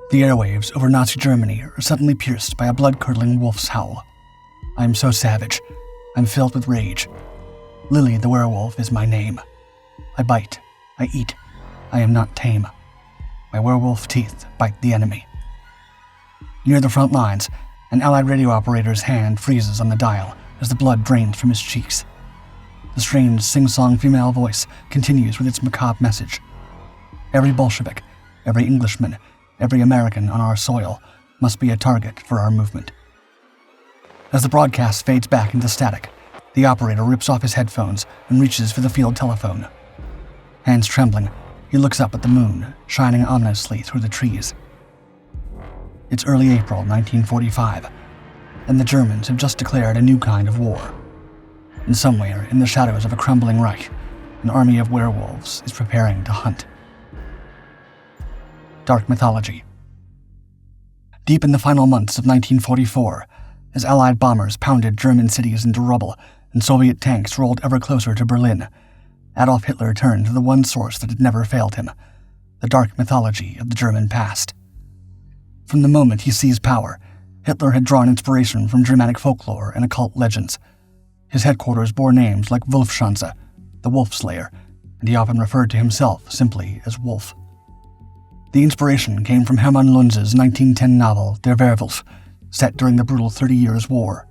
The airwaves over Nazi Germany are suddenly pierced by a blood-curdling wolf's howl. I am so savage. I'm filled with rage. Lily the werewolf is my name. I bite. I eat. I am not tame. My werewolf teeth bite the enemy. Near the front lines, an Allied radio operator's hand freezes on the dial as the blood drains from his cheeks. The strange, sing-song female voice continues with its macabre message. Every Bolshevik, every Englishman, every American on our soil must be a target for our movement. As the broadcast fades back into static, the operator rips off his headphones and reaches for the field telephone. Hands trembling, he looks up at the moon, shining ominously through the trees. It's early April 1945, and the Germans have just declared a new kind of war. And somewhere in the shadows of a crumbling Reich, an army of werewolves is preparing to hunt. Dark mythology. Deep in the final months of 1944, as Allied bombers pounded German cities into rubble and Soviet tanks rolled ever closer to Berlin, Adolf Hitler turned to the one source that had never failed him, the dark mythology of the German past. From the moment he seized power, Hitler had drawn inspiration from Germanic folklore and occult legends. His headquarters bore names like Wolfschanze, the Wolf Slayer, and he often referred to himself simply as Wolf. The inspiration came from Hermann Lunz's 1910 novel Der Werewolf, set during the brutal 30 Years' War.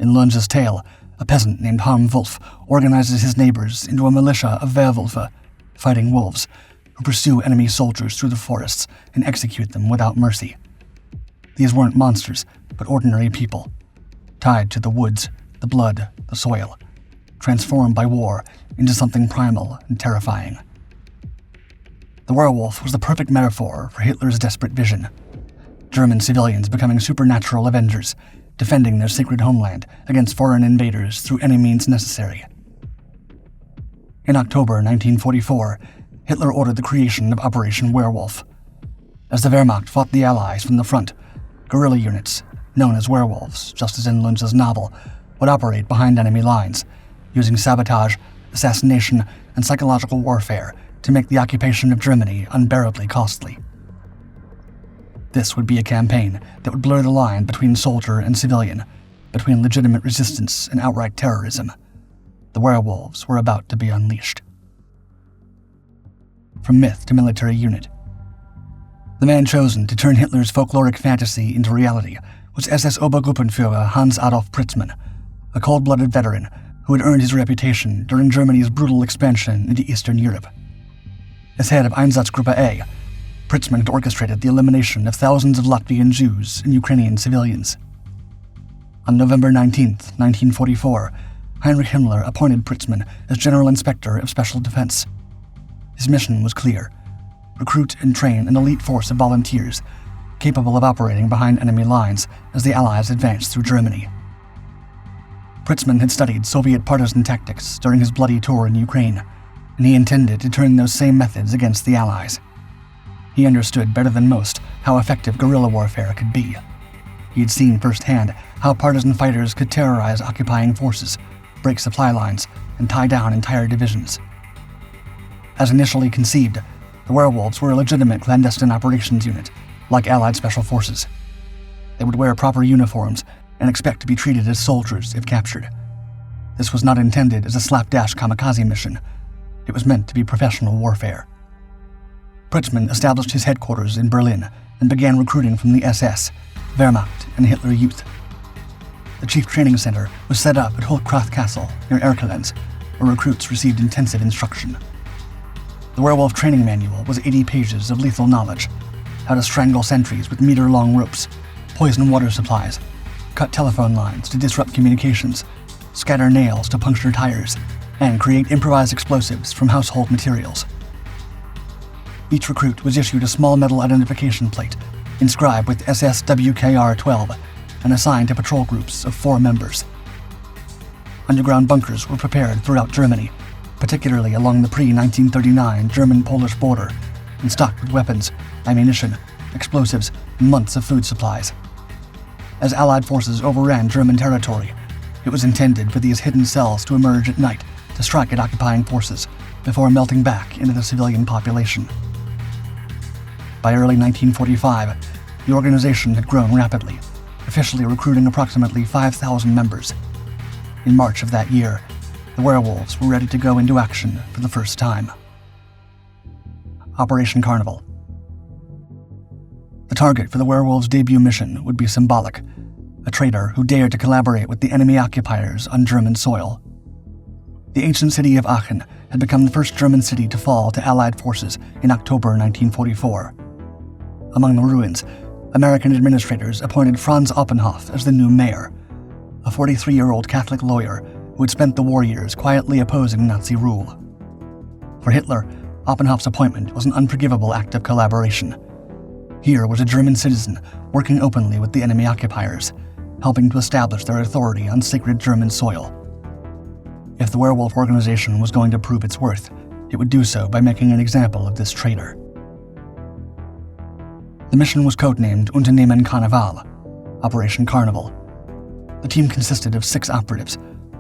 In Lunz's tale, a peasant named Harm Wolf organizes his neighbors into a militia of Werewölfe, fighting wolves, who pursue enemy soldiers through the forests and execute them without mercy. These weren't monsters, but ordinary people, tied to the woods, the blood, the soil, transformed by war into something primal and terrifying. The werewolf was the perfect metaphor for Hitler's desperate vision. German civilians becoming supernatural avengers, defending their sacred homeland against foreign invaders through any means necessary. In October 1944, Hitler ordered the creation of Operation Werewolf. As the Wehrmacht fought the Allies from the front, guerrilla units, known as werewolves, just as in Lunz's novel, would operate behind enemy lines, using sabotage, assassination, and psychological warfare to make the occupation of Germany unbearably costly. This would be a campaign that would blur the line between soldier and civilian, between legitimate resistance and outright terrorism. The werewolves were about to be unleashed. From myth to military unit. The man chosen to turn Hitler's folkloric fantasy into reality was SS Obergruppenführer Hans Adolf Pritzmann, a cold-blooded veteran who had earned his reputation during Germany's brutal expansion into Eastern Europe. As head of Einsatzgruppe A, Pritzmann had orchestrated the elimination of thousands of Latvian Jews and Ukrainian civilians. On November 19, 1944, Heinrich Himmler appointed Pritzmann as General Inspector of Special Defense. His mission was clear: recruit and train an elite force of volunteers capable of operating behind enemy lines as the Allies advanced through Germany. Pritzmann had studied Soviet partisan tactics during his bloody tour in Ukraine, and he intended to turn those same methods against the Allies. He understood better than most how effective guerrilla warfare could be. He had seen firsthand how partisan fighters could terrorize occupying forces, break supply lines, and tie down entire divisions. As initially conceived, the werewolves were a legitimate clandestine operations unit, like Allied special forces. They would wear proper uniforms and expect to be treated as soldiers if captured. This was not intended as a slapdash kamikaze mission. It was meant to be professional warfare. Pritzmann established his headquarters in Berlin and began recruiting from the SS, Wehrmacht, and Hitler Youth. The chief training center was set up at Holtkrath Castle near Erkelenz, where recruits received intensive instruction. The werewolf training manual was 80 pages of lethal knowledge: how to strangle sentries with meter-long ropes, poison water supplies, cut telephone lines to disrupt communications, scatter nails to puncture tires, and create improvised explosives from household materials. Each recruit was issued a small metal identification plate, inscribed with SS WKR-12, and assigned to patrol groups of 4 members. Underground bunkers were prepared throughout Germany, particularly along the pre-1939 German-Polish border, and stocked with weapons, ammunition, explosives, and months of food supplies. As Allied forces overran German territory, it was intended for these hidden cells to emerge at night to strike at occupying forces before melting back into the civilian population. By early 1945, the organization had grown rapidly, officially recruiting approximately 5,000 members. In March of that year, the werewolves were ready to go into action for the first time. Operation Carnival. The target for the werewolves' debut mission would be symbolic: a traitor who dared to collaborate with the enemy occupiers on German soil. The ancient city of Aachen had become the first German city to fall to Allied forces in October 1944. Among the ruins, American administrators appointed Franz Oppenhoff as the new mayor, a 43-year-old Catholic lawyer who had spent the war years quietly opposing Nazi rule. For Hitler, Oppenhoff's appointment was an unforgivable act of collaboration. Here was a German citizen working openly with the enemy occupiers, helping to establish their authority on sacred German soil. If the werewolf organization was going to prove its worth, it would do so by making an example of this traitor. The mission was codenamed Unternehmen Carnival, Operation Carnival. The team consisted of 6 operatives,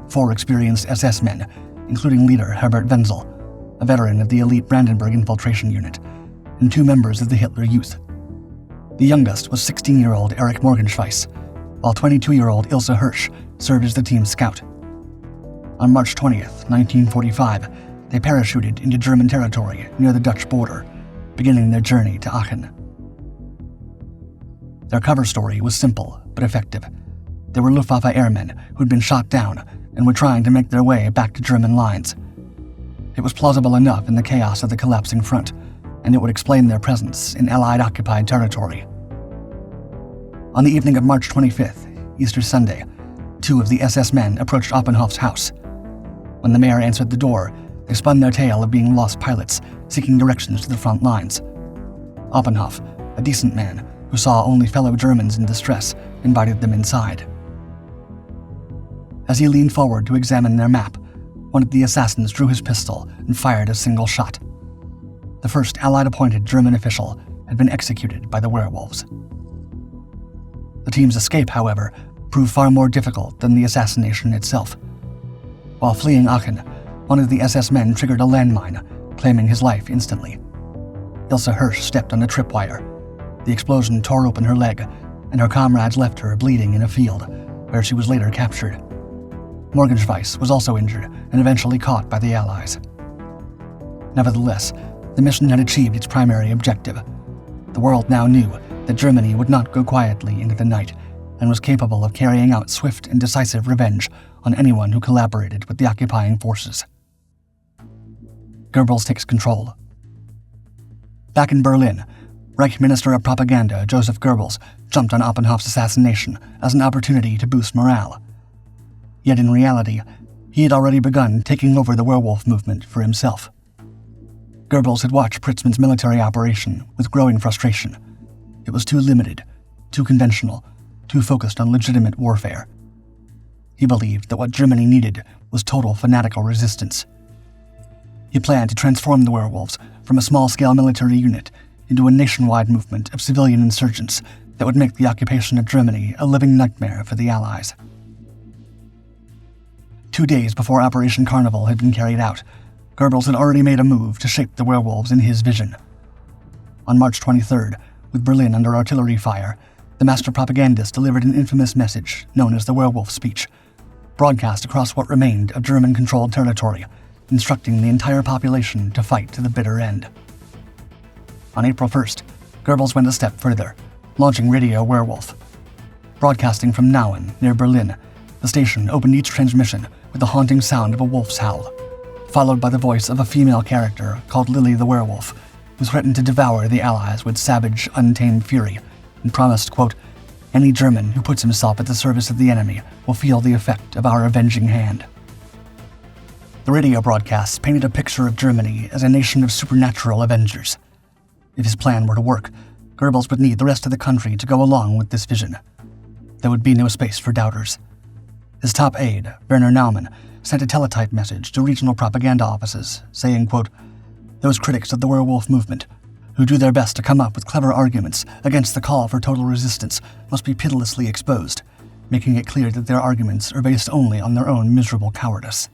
4 experienced SS men, including leader Herbert Wenzel, a veteran of the elite Brandenburg infiltration unit, and 2 members of the Hitler Youth. The youngest was 16-year-old Erich Morgenschweiss, while 22-year-old Ilse Hirsch served as the team's scout. On March 20th, 1945, they parachuted into German territory near the Dutch border, beginning their journey to Aachen. Their cover story was simple but effective. They were Luftwaffe airmen who'd been shot down and were trying to make their way back to German lines. It was plausible enough in the chaos of the collapsing front, and it would explain their presence in Allied-occupied territory. On the evening of March 25th, Easter Sunday, 2 of the SS men approached Oppenhoff's house. When the mayor answered the door, they spun their tale of being lost pilots seeking directions to the front lines. Oppenhoff, a decent man who saw only fellow Germans in distress, invited them inside. As he leaned forward to examine their map, one of the assassins drew his pistol and fired a single shot. The first Allied-appointed German official had been executed by the werewolves. The team's escape, however, proved far more difficult than the assassination itself. While fleeing Aachen, one of the SS men triggered a landmine, claiming his life instantly. Ilse Hirsch stepped on a tripwire. The explosion tore open her leg, and her comrades left her bleeding in a field, where she was later captured. Morgenschweiss was also injured and eventually caught by the Allies. Nevertheless, the mission had achieved its primary objective. The world now knew that Germany would not go quietly into the night and was capable of carrying out swift and decisive revenge on anyone who collaborated with the occupying forces. Goebbels takes control. Back in Berlin, Reich Minister of Propaganda Joseph Goebbels jumped on Oppenhoff's assassination as an opportunity to boost morale. Yet in reality, he had already begun taking over the werewolf movement for himself. Goebbels had watched Pritzman's military operation with growing frustration. It was too limited, too conventional, too focused on legitimate warfare. He believed that what Germany needed was total fanatical resistance. He planned to transform the werewolves from a small-scale military unit into a nationwide movement of civilian insurgents that would make the occupation of Germany a living nightmare for the Allies. 2 days before Operation Carnival had been carried out, Goebbels had already made a move to shape the werewolves in his vision. On March 23rd, with Berlin under artillery fire, the master propagandist delivered an infamous message known as the Werewolf Speech, broadcast across what remained of German-controlled territory, instructing the entire population to fight to the bitter end. On April 1st, Goebbels went a step further, launching Radio Werewolf. Broadcasting from Nauen, near Berlin, the station opened each transmission with the haunting sound of a wolf's howl, followed by the voice of a female character called Lily the Werewolf, who threatened to devour the Allies with savage, untamed fury, and promised, quote, "Any German who puts himself at the service of the enemy will feel the effect of our avenging hand." The radio broadcasts painted a picture of Germany as a nation of supernatural avengers. If his plan were to work, Goebbels would need the rest of the country to go along with this vision. There would be no space for doubters. His top aide, Werner Naumann, sent a teletype message to regional propaganda offices, saying, quote, "Those critics of the werewolf movement, who do their best to come up with clever arguments against the call for total resistance, must be pitilessly exposed, making it clear that their arguments are based only on their own miserable cowardice."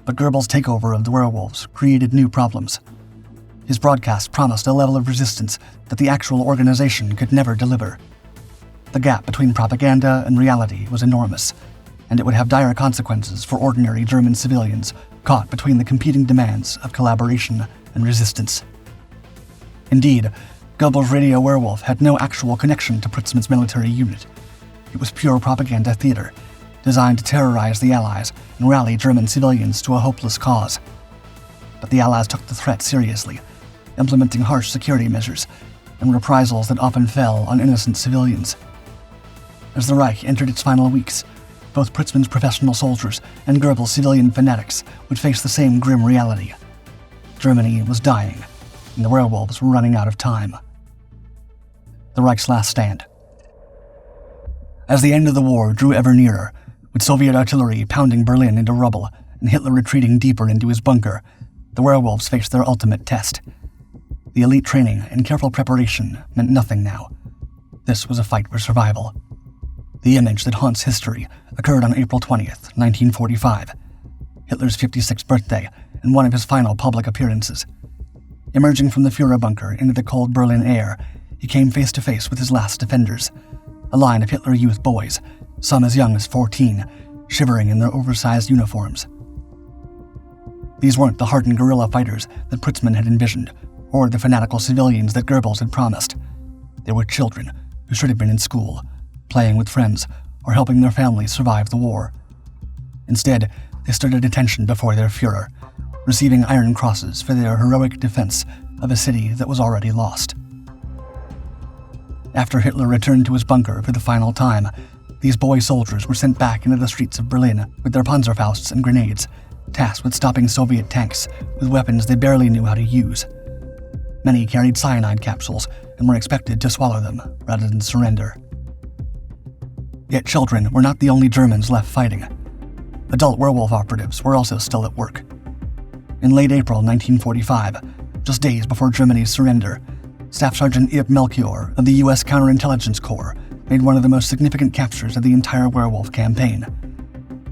But Goebbels' takeover of the werewolves created new problems. His broadcast promised a level of resistance that the actual organization could never deliver. The gap between propaganda and reality was enormous, and it would have dire consequences for ordinary German civilians caught between the competing demands of collaboration and resistance. Indeed, Goebbels' radio Werewolf had no actual connection to Pritzman's military unit. It was pure propaganda theater, designed to terrorize the Allies and rally German civilians to a hopeless cause. But the Allies took the threat seriously, implementing harsh security measures and reprisals that often fell on innocent civilians. As the Reich entered its final weeks, both Pritzman's professional soldiers and Goebbels' civilian fanatics would face the same grim reality. Germany was dying, and the werewolves were running out of time. The Reich's last stand. As the end of the war drew ever nearer, with Soviet artillery pounding Berlin into rubble and Hitler retreating deeper into his bunker, the werewolves faced their ultimate test. The elite training and careful preparation meant nothing now. This was a fight for survival. The image that haunts history occurred on April 20th, 1945, Hitler's 56th birthday and one of his final public appearances. Emerging from the Führer bunker into the cold Berlin air, he came face to face with his last defenders, a line of Hitler Youth boys, some as young as 14, shivering in their oversized uniforms. These weren't the hardened guerrilla fighters that Pritzman had envisioned, or the fanatical civilians that Goebbels had promised. They were children who should have been in school, playing with friends, or helping their families survive the war. Instead, they stood at attention before their Führer, receiving iron crosses for their heroic defense of a city that was already lost. After Hitler returned to his bunker for the final time, these boy soldiers were sent back into the streets of Berlin with their Panzerfausts and grenades, tasked with stopping Soviet tanks with weapons they barely knew how to use. Many carried cyanide capsules and were expected to swallow them rather than surrender. Yet children were not the only Germans left fighting. Adult werewolf operatives were also still at work. In late April 1945, just days before Germany's surrender, Staff Sergeant Ib Melchior of the U.S. Counterintelligence Corps made one of the most significant captures of the entire werewolf campaign.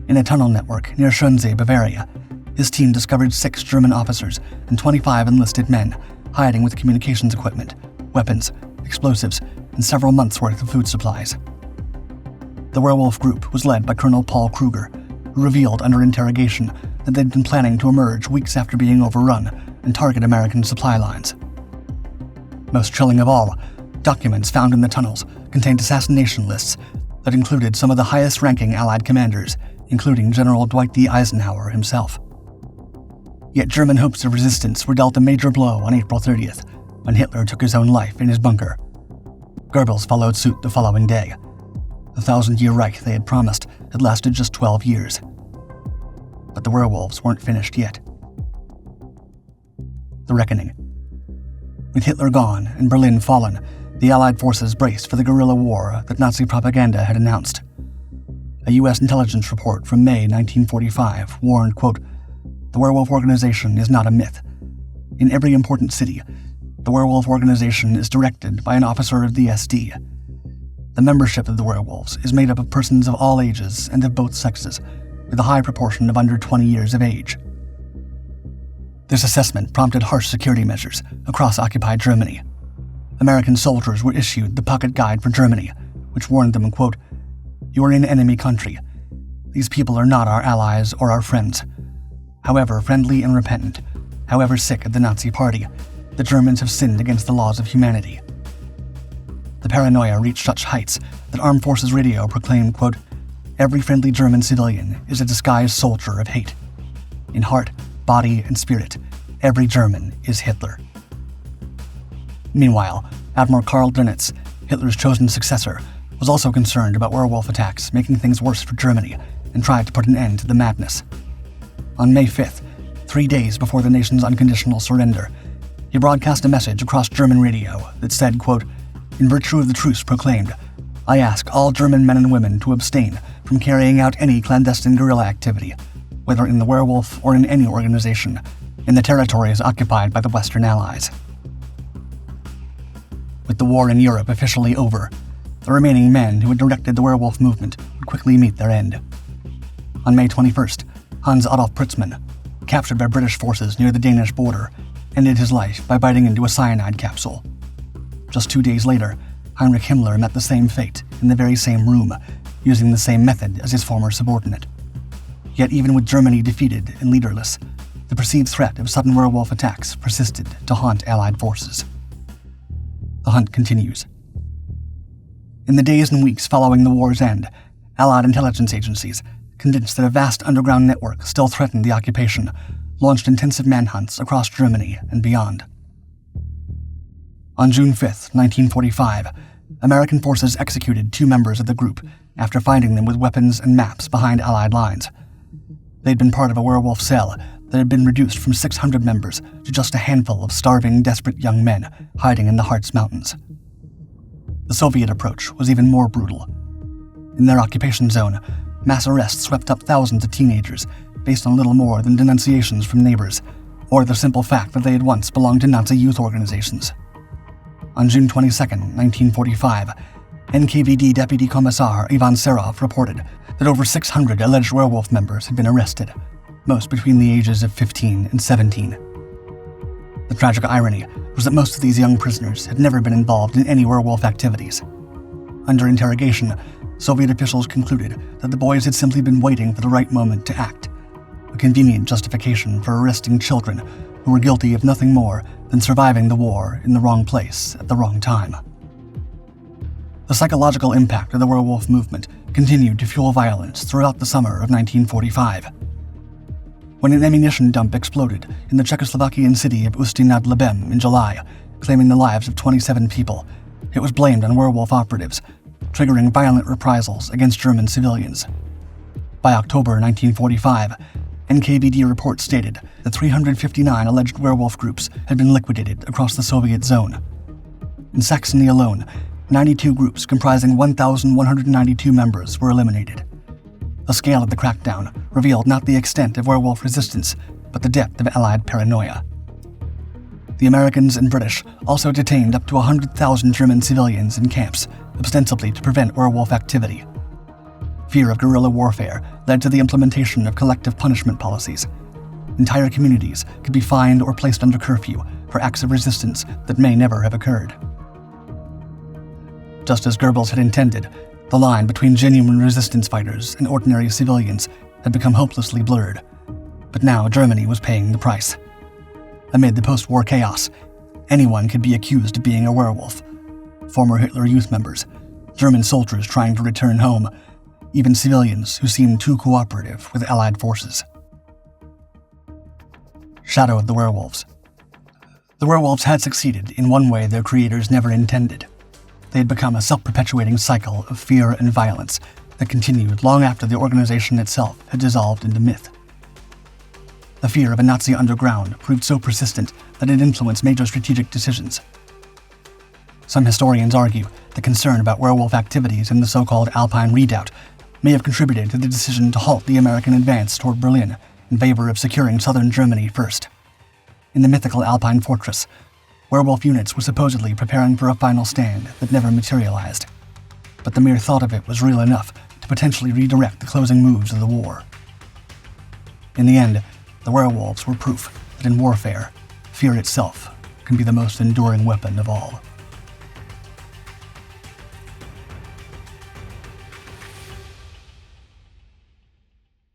In a tunnel network near Schönzee, Bavaria, his team discovered 6 German officers and 25 enlisted men hiding with communications equipment, weapons, explosives, and several months' worth of food supplies. The werewolf group was led by Colonel Paul Kruger, who revealed under interrogation that they'd been planning to emerge weeks after being overrun and target American supply lines. Most chilling of all, documents found in the tunnels contained assassination lists that included some of the highest-ranking Allied commanders, including General Dwight D. Eisenhower himself. Yet German hopes of resistance were dealt a major blow on April 30th, when Hitler took his own life in his bunker. Goebbels followed suit the following day. The 1,000-year Reich they had promised had lasted just 12 years. But the werewolves weren't finished yet. The Reckoning. With Hitler gone and Berlin fallen, the Allied forces braced for the guerrilla war that Nazi propaganda had announced. A U.S. intelligence report from May 1945 warned, quote, "The werewolf organization is not a myth. In every important city, the werewolf organization is directed by an officer of the SD. The membership of the werewolves is made up of persons of all ages and of both sexes, with a high proportion of under 20 years of age." This assessment prompted harsh security measures across occupied Germany. American soldiers were issued the Pocket Guide for Germany, which warned them, quote, "You are in enemy country. These people are not our allies or our friends. However friendly and repentant, however sick of the Nazi Party, the Germans have sinned against the laws of humanity." The paranoia reached such heights that Armed Forces Radio proclaimed, quote, "Every friendly German civilian is a disguised soldier of hate. In heart, body, and spirit, every German is Hitler." Meanwhile, Admiral Karl Dönitz, Hitler's chosen successor, was also concerned about werewolf attacks making things worse for Germany and tried to put an end to the madness. On May 5th, 3 days before the nation's unconditional surrender, he broadcast a message across German radio that said, quote, "In virtue of the truce proclaimed, I ask all German men and women to abstain from carrying out any clandestine guerrilla activity, whether in the werewolf or in any organization, in the territories occupied by the Western Allies." With the war in Europe officially over, the remaining men who had directed the werewolf movement would quickly meet their end. On May 21st, Hans Adolf Pritzman, captured by British forces near the Danish border, ended his life by biting into a cyanide capsule. Just 2 days later, Heinrich Himmler met the same fate in the very same room, using the same method as his former subordinate. Yet even with Germany defeated and leaderless, the perceived threat of sudden werewolf attacks persisted to haunt Allied forces. The hunt continues. In the days and weeks following the war's end, Allied intelligence agencies, convinced that a vast underground network still threatened the occupation, launched intensive manhunts across Germany and beyond. On June 5, 1945, American forces executed 2 members of the group after finding them with weapons and maps behind Allied lines. They'd been part of a werewolf cell that had been reduced from 600 members to just a handful of starving, desperate young men hiding in the Harz Mountains. The Soviet approach was even more brutal. In their occupation zone, mass arrests swept up thousands of teenagers based on little more than denunciations from neighbors, or the simple fact that they had once belonged to Nazi youth organizations. On June 22, 1945, NKVD Deputy Commissar Ivan Serov reported that over 600 alleged werewolf members had been arrested, most between the ages of 15 and 17. The tragic irony was that most of these young prisoners had never been involved in any werewolf activities. Under interrogation, Soviet officials concluded that the boys had simply been waiting for the right moment to act, a convenient justification for arresting children who were guilty of nothing more than surviving the war in the wrong place at the wrong time. The psychological impact of the werewolf movement continued to fuel violence throughout the summer of 1945. When an ammunition dump exploded in the Czechoslovakian city of Ústí nad Labem in July, claiming the lives of 27 people, it was blamed on werewolf operatives, triggering violent reprisals against German civilians. By October 1945, NKVD reports stated that 359 alleged werewolf groups had been liquidated across the Soviet zone. In Saxony alone, 92 groups comprising 1,192 members were eliminated. The scale of the crackdown revealed not the extent of werewolf resistance, but the depth of Allied paranoia. The Americans and British also detained up to 100,000 German civilians in camps, ostensibly to prevent werewolf activity. Fear of guerrilla warfare led to the implementation of collective punishment policies. Entire communities could be fined or placed under curfew for acts of resistance that may never have occurred. Just as Goebbels had intended, the line between genuine resistance fighters and ordinary civilians had become hopelessly blurred. But now Germany was paying the price. Amid the post-war chaos, anyone could be accused of being a werewolf. Former Hitler Youth members, German soldiers trying to return home, even civilians who seemed too cooperative with Allied forces. Shadow of the Werewolves. The werewolves had succeeded in one way their creators never intended. They had become a self-perpetuating cycle of fear and violence that continued long after the organization itself had dissolved into myth. The fear of a Nazi underground proved so persistent that it influenced major strategic decisions. Some historians argue the concern about werewolf activities in the so-called Alpine Redoubt may have contributed to the decision to halt the American advance toward Berlin in favor of securing southern Germany first. In the mythical Alpine fortress, werewolf units were supposedly preparing for a final stand that never materialized. But the mere thought of it was real enough to potentially redirect the closing moves of the war. In the end, the werewolves were proof that in warfare, fear itself can be the most enduring weapon of all.